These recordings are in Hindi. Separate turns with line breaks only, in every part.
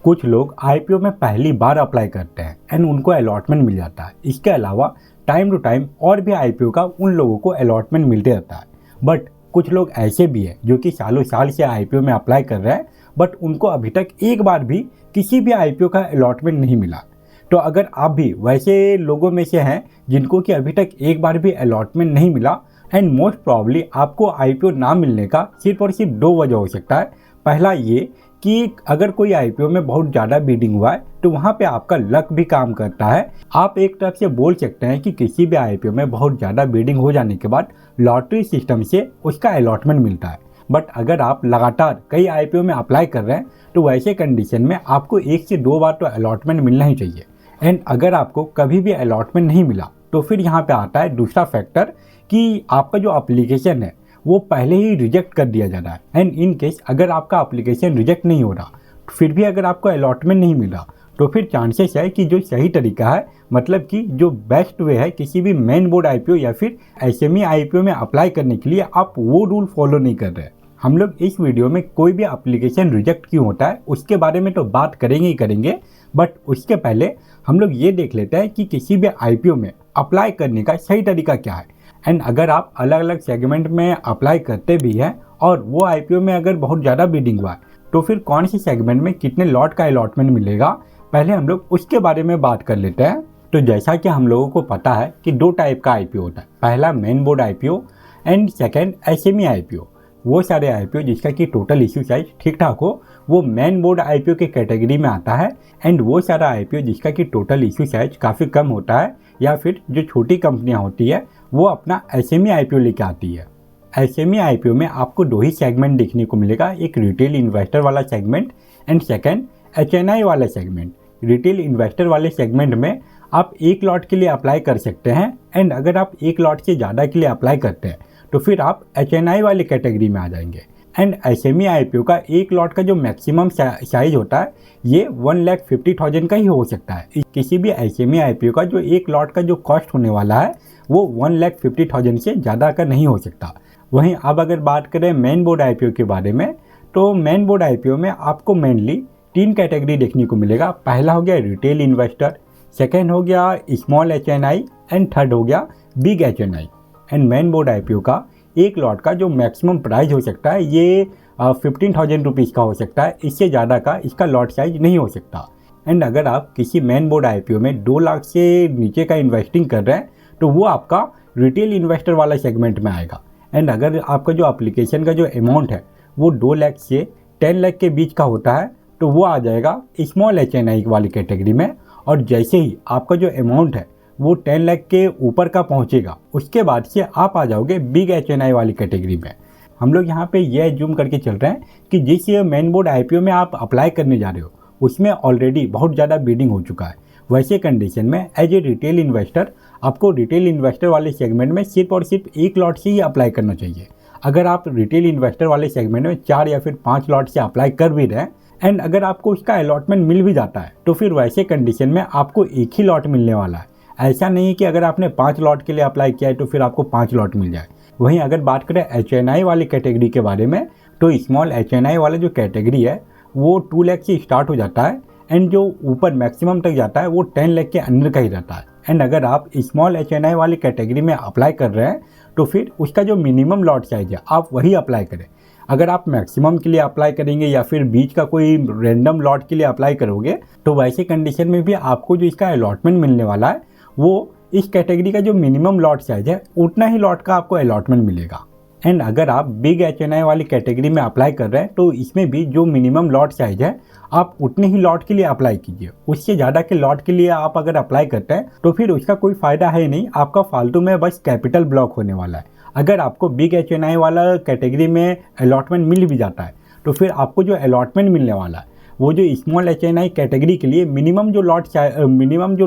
कुछ लोग आईपीओ में पहली बार अप्लाई करते हैं एंड उनको अलॉटमेंट मिल जाता है। इसके अलावा टाइम टू टाइम और भी आईपीओ का उन लोगों को अलॉटमेंट मिलते रहता है। बट कुछ लोग ऐसे भी हैं जो कि सालों साल से आईपीओ में अप्लाई कर रहे हैं बट उनको अभी तक एक बार भी किसी भी आईपीओ का अलॉटमेंट नहीं मिला। तो अगर आप भी वैसे लोगों में से हैं जिनको कि अभी तक एक बार भी अलॉटमेंट नहीं मिला एंड मोस्ट प्रॉब्ली आपको आईपीओ ना मिलने का सिर्फ और सिर्फ दो वजह हो सकता है। पहला ये कि अगर कोई आईपीओ में बहुत ज़्यादा बीडिंग हुआ है तो वहाँ पे आपका लक भी काम करता है। आप एक तरफ से बोल सकते हैं कि किसी भी आईपीओ में बहुत ज़्यादा बीडिंग हो जाने के बाद लॉटरी सिस्टम से उसका अलॉटमेंट मिलता है। बट अगर आप लगातार कई आईपीओ में अप्लाई कर रहे हैं तो वैसे कंडीशन में आपको 1 से 2 बार तो अलॉटमेंट मिलना ही चाहिए। एंड अगर आपको कभी भी अलॉटमेंट नहीं मिला तो फिर यहाँ पे आता है दूसरा फैक्टर कि आपका जो एप्लीकेशन है वो पहले ही रिजेक्ट कर दिया जा रहा है। एंड इन केस अगर आपका एप्लीकेशन रिजेक्ट नहीं हो रहा फिर भी अगर आपको अलॉटमेंट नहीं मिला तो फिर चांसेस है कि जो सही तरीका है मतलब कि जो बेस्ट वे है किसी भी मेन बोर्ड आईपीओ या फिर एसएमई आईपीओ में अप्लाई करने के लिए आप वो रूल फॉलो नहीं कर रहे। हम लोग इस वीडियो में कोई भी एप्लीकेशन रिजेक्ट क्यों होता है उसके बारे में तो बात करेंगे ही करेंगे, बट उसके पहले हम लोग ये देख लेते हैं कि किसी भी आईपीओ में अप्लाई करने का सही तरीका क्या है। एंड अगर आप अलग अलग सेगमेंट में अप्लाई करते भी हैं और वो आईपीओ में अगर बहुत ज़्यादा बिडिंग हुआ है तो फिर कौन सी सेगमेंट में कितने लॉट का अलॉटमेंट मिलेगा पहले हम लोग उसके बारे में बात कर लेते हैं। तो जैसा कि हम लोगों को पता है कि दो टाइप का आईपीओ होता है, पहला main board IPO and second SME IPO. वो सारे आईपीओ जिसका कि टोटल इश्यू साइज ठीक ठाक हो वो मेन बोर्ड आईपीओ के कैटेगरी में आता है। एंड वो सारा आईपीओ जिसका कि टोटल इश्यू साइज काफ़ी कम होता है या फिर जो छोटी कंपनियां होती है वो अपना एसएमई आईपीओ लेके आती है। एसएमई आईपीओ में आपको दो ही सेगमेंट देखने को मिलेगा, एक रिटेल इन्वेस्टर वाला सेगमेंट एंड सेकेंड एचएनआई वाला सेगमेंट। रिटेल इन्वेस्टर वाले सेगमेंट में आप एक लॉट के लिए अप्लाई कर सकते हैं एंड अगर आप एक लॉट से ज़्यादा के लिए अप्लाई करते हैं तो फिर आप एचएनआई वाले कैटेगरी में आ जाएंगे। एंड एसएमई आईपीओ का एक लॉट का जो मैक्सिमम साइज होता है ये 1,50,000 का ही हो सकता है। किसी भी एसएमई आईपीओ का जो एक लॉट का जो कॉस्ट होने वाला है वो 1,50,000 से ज़्यादा का नहीं हो सकता। वहीं अब अगर बात करें मेन बोर्ड आईपीओ के बारे में तो मेन बोर्ड आईपीओ में आपको मेनली 3 कैटेगरी देखने को मिलेगा। पहला हो गया रिटेल इन्वेस्टर, सेकेंड हो गया स्मॉल एचएनआई एंड थर्ड हो गया big HNI. And main board IPO का एक लॉट का जो मैक्सिमम प्राइस हो सकता है ये 15,000 रुपीज़ का हो सकता है, इससे ज़्यादा का इसका लॉट साइज नहीं हो सकता। एंड अगर आप किसी मेन बोर्ड आईपीओ में 2 लाख से नीचे का इन्वेस्टिंग कर रहे हैं तो वो आपका रिटेल इन्वेस्टर वाला सेगमेंट में आएगा। एंड अगर आपका जो एप्लीकेशन का जो अमाउंट है वो 2 लाख से 10 लाख के बीच का होता है तो वो आ जाएगा स्मॉल एचएनआई वाली कैटेगरी में। और जैसे ही आपका जो अमाउंट है वो 10 लाख के ऊपर का पहुंचेगा उसके बाद से आप आ जाओगे बिग एचएनआई वाली कैटेगरी में। हम लोग यहाँ पे ये एज्यूम करके चल रहे हैं कि जिस मेन बोर्ड आईपीओ में आप अप्लाई करने जा रहे हो उसमें ऑलरेडी बहुत ज़्यादा बिडिंग हो चुका है। वैसे कंडीशन में एज ए रिटेल इन्वेस्टर आपको रिटेल इन्वेस्टर वाले सेगमेंट में सिर्फ और सिर्फ एक लॉट से ही अप्लाई करना चाहिए। अगर आप रिटेल इन्वेस्टर वाले सेगमेंट में 4 या फिर 5 लॉट से अप्लाई कर भी रहे हैं एंड अगर आपको उसका अलॉटमेंट मिल भी जाता है तो फिर वैसे कंडीशन में आपको एक ही लॉट मिलने वाला है। ऐसा नहीं है कि अगर आपने 5 लॉट के लिए अप्लाई किया है तो फिर आपको 5 लॉट मिल जाए। वहीं अगर बात करें एचएनआई वाली कैटेगरी के बारे में तो स्मॉल एचएनआई वाला जो कैटेगरी है वो 2 लाख से स्टार्ट हो जाता है एंड जो ऊपर मैक्सिमम तक जाता है वो 10 लाख के अंदर का ही रहता है। एंड अगर आप स्मॉल एचएनआई वाली कैटेगरी में अप्लाई कर रहे हैं तो फिर उसका जो मिनिमम लॉट साइज है आप वही अप्लाई करें। अगर आप मैक्सिमम के लिए अप्लाई करेंगे या फिर बीच का कोई रैंडम लॉट के लिए अप्लाई करोगे तो वैसे कंडीशन में भी आपको जो इसका अलॉटमेंट मिलने वाला है वो इस कैटेगरी का जो मिनिमम लॉट साइज है उतना ही लॉट का आपको अलॉटमेंट मिलेगा। एंड अगर आप बिग एचएनआई वाली कैटेगरी में अप्लाई कर रहे हैं तो इसमें भी जो मिनिमम लॉट साइज है आप उतने ही लॉट के लिए अप्लाई कीजिए। उससे ज़्यादा के लॉट के लिए आप अगर अप्लाई करते हैं तो फिर उसका कोई फ़ायदा है नहीं, आपका फालतू में बस कैपिटल ब्लॉक होने वाला है। अगर आपको बिग एचएनआई वाला कैटेगरी में अलॉटमेंट मिल भी जाता है तो फिर आपको जो अलॉटमेंट मिलने वाला है वो जो स्मॉल एचएनआई कैटेगरी के लिए मिनिमम जो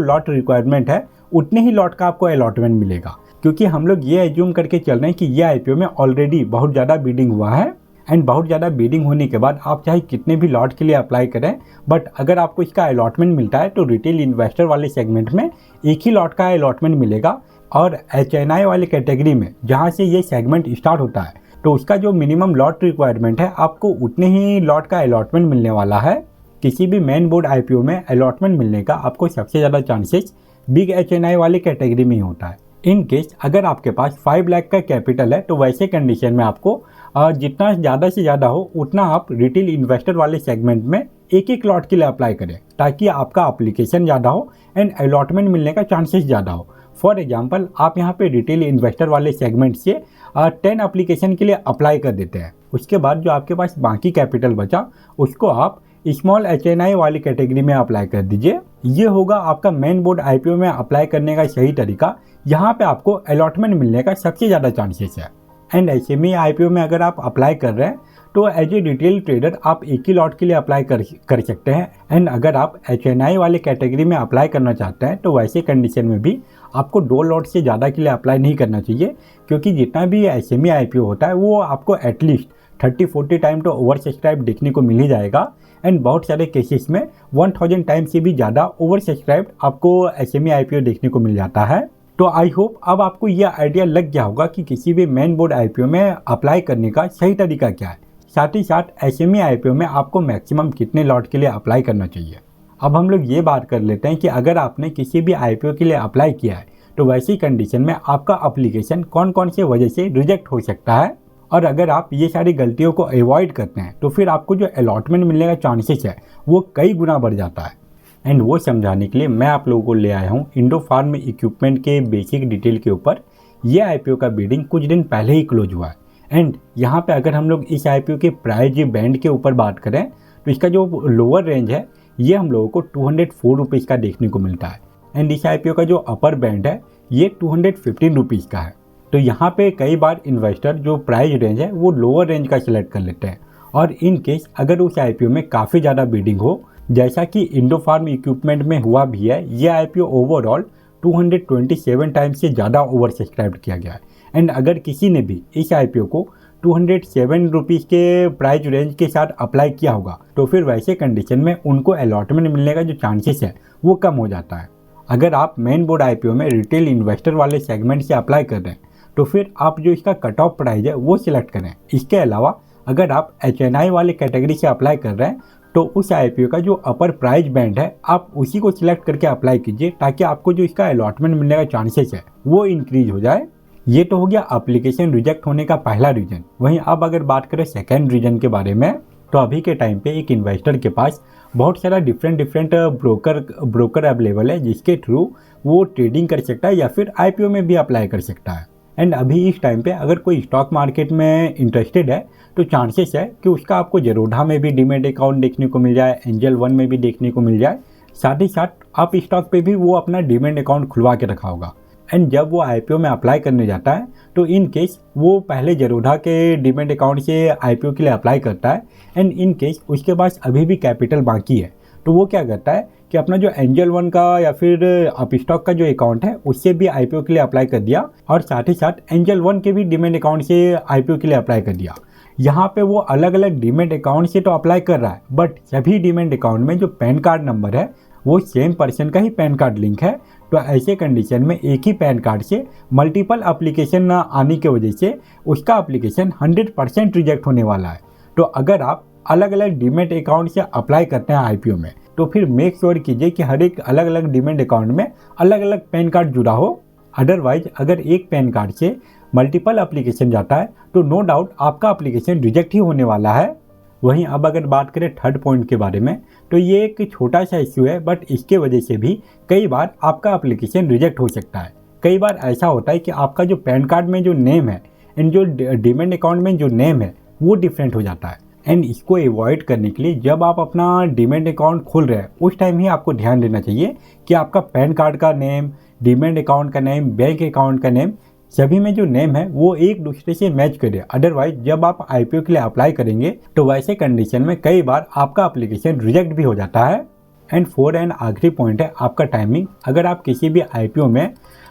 लॉट रिक्वायरमेंट है उतने ही लॉट का आपको अलॉटमेंट मिलेगा। क्योंकि हम लोग ये एज्यूम करके चल रहे हैं कि ये आईपीओ में ऑलरेडी बहुत ज़्यादा बिडिंग हुआ है एंड बहुत ज़्यादा बिडिंग होने के बाद आप चाहे कितने भी लॉट के लिए अप्लाई करें बट अगर आपको इसका अलॉटमेंट मिलता है तो रिटेल इन्वेस्टर वाले सेगमेंट में एक ही लॉट का अलॉटमेंट मिलेगा। और एचएनआई वाली कैटेगरी में जहाँ से ये सेगमेंट स्टार्ट होता है तो उसका जो मिनिमम लॉट रिक्वायरमेंट है आपको उतने ही लॉट का अलॉटमेंट मिलने वाला है। किसी भी मेन बोर्ड आईपीओ में अलॉटमेंट मिलने का आपको सबसे ज़्यादा चांसेस बिग एचएनआई वाली कैटेगरी में ही होता है। इन केस अगर आपके पास 5 लाख का कैपिटल है तो वैसे कंडीशन में आपको जितना ज़्यादा से ज़्यादा हो उतना आप रिटेल इन्वेस्टर वाले सेगमेंट में एक एक लॉट के लिए अप्लाई करें, ताकि आपका अप्लीकेशन ज़्यादा हो एंड अलॉटमेंट मिलने का चांसेस ज़्यादा हो। फॉर एग्जांपल, आप यहाँ पे रिटेल इन्वेस्टर वाले सेगमेंट से 10 एप्लीकेशन के लिए अप्लाई कर देते हैं। उसके बाद जो आपके पास बाकी कैपिटल बचा उसको आप स्मॉल एचएनआई वाली कैटेगरी में अप्लाई कर दीजिए। ये होगा आपका मेन बोर्ड आईपीओ में अप्लाई करने का सही तरीका। यहाँ पे आपको अलॉटमेंट मिलने का सबसे ज़्यादा चांसेस है। एंड एसएमई आईपीओ में अगर आप अप्लाई कर रहे हैं तो एज ए रिटेल ट्रेडर आप एक ही लॉट के लिए अप्लाई कर सकते हैं। एंड अगर आप एचएनआई वाले कैटेगरी में अप्लाई करना चाहते हैं तो वैसे कंडीशन में भी आपको 2 लॉट से ज़्यादा के लिए अप्लाई नहीं करना चाहिए, क्योंकि जितना भी एसएमई आईपीओ होता है वो आपको एटलीस्ट 30-40 टाइम तो ओवर सब्सक्राइब देखने को मिल ही जाएगा। एंड बहुत सारे केसेस में 1000 टाइम से भी ज़्यादा ओवर सब्सक्राइब आपको एसएमई आईपीओ देखने को मिल जाता है। तो आई होप अब आपको यह आइडिया लग गया होगा कि किसी भी मेन बोर्ड आईपीओ में अप्लाई करने का सही तरीका क्या है। साथ ही साथ एसएमई आईपीओ में आपको मैक्सिमम कितने लॉट के लिए अप्लाई करना चाहिए। अब हम लोग ये बात कर लेते हैं कि अगर आपने किसी भी आईपीओ के लिए अप्लाई किया है तो वैसी कंडीशन में आपका अप्लीकेशन कौन कौन से वजह से रिजेक्ट हो सकता है, और अगर आप ये सारी गलतियों को अवॉइड करते हैं तो फिर आपको जो अलॉटमेंट मिलने का चांसेस है वो कई गुना बढ़ जाता है। एंड वो समझाने के लिए मैं आप लोगों को ले आया हूँ इंडो फार्म इक्विपमेंट के बेसिक डिटेल के ऊपर। ये आईपीओ का बिडिंग कुछ दिन पहले ही क्लोज हुआ है। एंड यहाँ पे अगर हम लोग इस आईपीओ के प्राइस बैंड के ऊपर बात करें तो इसका जो लोअर रेंज है ये हम लोगों को 204 रुपीज़ का देखने को मिलता है। एंड इस आईपीओ का जो अपर बैंड है ये 215 रुपीज़ का है। तो यहाँ पे कई बार इन्वेस्टर जो प्राइस रेंज है वो लोअर रेंज का सिलेक्ट कर लेते हैं, और इन केस अगर उस आईपीओ में काफ़ी ज़्यादा बिडिंग हो, जैसा कि इंडो फार्म इक्विपमेंट में हुआ भी है, ये आईपीओ ओवरऑल 227 टाइम्स से ज़्यादा ओवर सब्सक्राइब किया गया है। एंड अगर किसी ने भी इस आईपीओ को 207 रुपीज़ के प्राइस रेंज के साथ अप्लाई किया होगा तो फिर वैसे कंडीशन में उनको अलॉटमेंट मिलने का जो चांसेस है वो कम हो जाता है। अगर आप मेन बोर्ड आईपीओ में रिटेल इन्वेस्टर वाले सेगमेंट से अप्लाई कर रहे हैं तो फिर आप जो इसका कट ऑफ प्राइस है वो सिलेक्ट करें। इसके अलावा अगर आप एचएनआई वाले कैटेगरी से अप्लाई कर रहे हैं तो उस आईपीओ का जो अपर प्राइस बैंड है आप उसी को सिलेक्ट करके अप्लाई कीजिए, ताकि आपको जो इसका अलॉटमेंट मिलने का चांसेस है वो इंक्रीज हो जाए। ये तो हो गया एप्लीकेशन रिजेक्ट होने का पहला रीजन। वहीं अब अगर बात करें सेकेंड रीजन के बारे में, तो अभी के टाइम पे एक इन्वेस्टर के पास बहुत सारा डिफरेंट ब्रोकर अवेलेबल है जिसके थ्रू वो ट्रेडिंग कर सकता है या फिर आईपीओ में भी अप्लाई कर सकता है। एंड अभी इस टाइम पे अगर कोई स्टॉक मार्केट में इंटरेस्टेड है तो चांसेस है कि उसका आपको जेरोधा में भी डीमेट अकाउंट देखने को मिल जाए, एंजल वन में भी देखने को मिल जाए। साथ ही साथ आप स्टॉक पे भी वो अपना डीमेट अकाउंट खुलवा के रखा होगा। एंड जब वो आईपीओ में अप्लाई करने जाता है तो इन केस वो पहले जेरोधा के डीमेट अकाउंट से आईपीओ के लिए अप्लाई करता है। एंड इन केस उसके पास अभी भी कैपिटल बाकी है तो वो क्या करता है कि अपना जो एंजल वन का या फिर अप स्टॉक का जो अकाउंट है उससे भी आईपीओ के लिए अप्लाई कर दिया, और साथ ही साथ एंजल वन के भी डीमेट अकाउंट से आईपीओ के लिए अप्लाई कर दिया। यहाँ पे वो अलग अलग डीमेट अकाउंट से तो अप्लाई कर रहा है, बट सभी डीमेट अकाउंट में जो पैन कार्ड नंबर है वो सेम पर्सन का ही पैन कार्ड लिंक है। तो ऐसे कंडीशन में एक ही पैन कार्ड से मल्टीपल एप्लीकेशन आने की वजह से उसका एप्लीकेशन 100% रिजेक्ट होने वाला है। तो अगर आप अलग अलग डीमेट अकाउंट से अप्लाई करते हैं आईपीओ में तो फिर मेक श्योर कीजिए कि हर एक अलग अलग डीमेट अकाउंट में अलग अलग पैन कार्ड जुड़ा हो। अदरवाइज अगर एक पैन कार्ड से मल्टीपल एप्लीकेशन जाता है तो नो डाउट आपका एप्लीकेशन रिजेक्ट ही होने वाला है। वहीं अब अगर बात करें थर्ड पॉइंट के बारे में, तो ये एक छोटा सा इश्यू है, बट इसके वजह से भी कई बार आपका एप्लीकेशन रिजेक्ट हो सकता है। कई बार ऐसा होता है कि आपका जो पैन कार्ड में जो नेम है एंड जो डीमेट अकाउंट में जो नेम है वो डिफरेंट हो जाता है। एंड इसको अवॉइड करने के लिए जब आप अपना डीमेट अकाउंट खोल रहे हैं उस टाइम ही आपको ध्यान देना चाहिए कि आपका पैन कार्ड का नेम, डीमेट अकाउंट का नेम, बैंक अकाउंट का नेम, सभी में जो नेम है वो एक दूसरे से मैच करे। अदरवाइज जब आप आईपीओ के लिए अप्लाई करेंगे तो वैसे कंडीशन में कई बार आपका एप्लीकेशन रिजेक्ट भी हो जाता है। एंड फोर एंड आखिरी पॉइंट है आपका टाइमिंग। अगर आप किसी भी आईपीओ में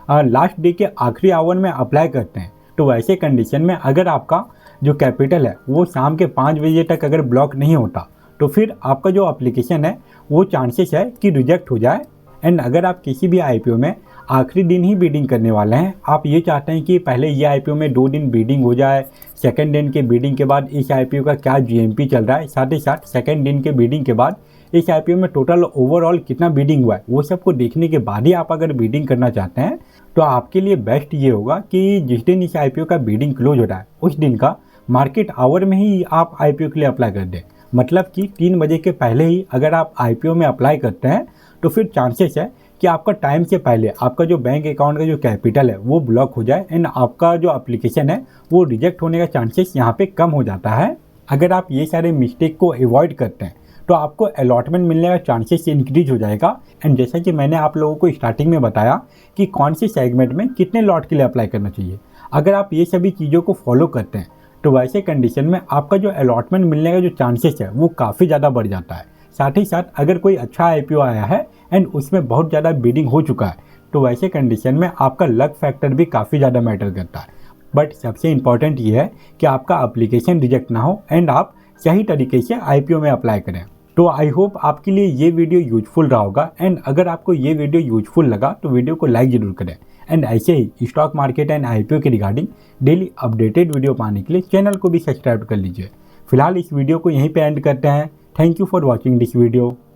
लास्ट डे के आखिरी आवर में अप्लाई करते हैं तो वैसे कंडीशन में अगर आपका जो कैपिटल है वो शाम के 5 बजे तक अगर ब्लॉक नहीं होता तो फिर आपका जो एप्लीकेशन है वो चांसेस है कि रिजेक्ट हो जाए। एंड अगर आप किसी भी आईपीओ में आखिरी दिन ही बीडिंग करने वाले हैं, आप ये चाहते हैं कि पहले ये आईपीओ में 2 दिन बीडिंग हो जाए, सेकंड दिन के बीडिंग के बाद इस आईपीओ का क्या जीएमपी चल रहा है, साथ ही साथ सेकंड दिन के बीडिंग के बाद इस आईपीओ में टोटल ओवरऑल कितना बिडिंग हुआ है, वो सबको देखने के बाद ही आप अगर बिडिंग करना चाहते हैं तो आपके लिए बेस्ट ये होगा कि जिस दिन इस आईपीओ का बिडिंग क्लोज हो रहा है उस दिन का मार्केट आवर में ही आप आईपीओ के लिए अप्लाई कर दें। मतलब कि 3 बजे के पहले ही अगर आप आईपीओ में अप्लाई करते हैं तो फिर चांसेस है कि आपका टाइम से पहले आपका जो बैंक अकाउंट का जो कैपिटल है वो ब्लॉक हो जाए एंड आपका जो एप्लीकेशन है वो रिजेक्ट होने का चांसेस यहाँ पे कम हो जाता है। अगर आप ये सारे मिस्टेक को अवॉइड करते हैं तो आपको अलॉटमेंट मिलने का चांसेस इंक्रीज हो जाएगा। एंड जैसा कि मैंने आप लोगों को स्टार्टिंग में बताया कि कौन से सेगमेंट में कितने लॉट के लिए अप्लाई करना चाहिए, अगर आप ये सभी चीज़ों को फॉलो करते हैं तो वैसे कंडीशन में आपका जो अलॉटमेंट मिलने का जो चांसेस है वो काफ़ी ज़्यादा बढ़ जाता है। साथ ही साथ अगर कोई अच्छा आईपीओ आया है एंड उसमें बहुत ज़्यादा बिडिंग हो चुका है तो वैसे कंडीशन में आपका लक फैक्टर भी काफ़ी ज़्यादा मैटर करता है। बट सबसे इम्पॉर्टेंट ये है कि आपका एप्लीकेशन रिजेक्ट ना हो एंड आप सही तरीके से आईपीओ में अप्लाई करें। तो आई होप आपके लिए ये वीडियो यूजफुल रहा होगा एंड अगर आपको ये वीडियो यूजफुल लगा तो वीडियो को लाइक जरूर करें एंड ऐसे ही स्टॉक मार्केट एंड आईपीओ के रिगार्डिंग डेली अपडेटेड वीडियो पाने के लिए चैनल को भी सब्सक्राइब कर लीजिए। फिलहाल इस वीडियो को यहीं पे एंड करते हैं। Thank you for watching this video.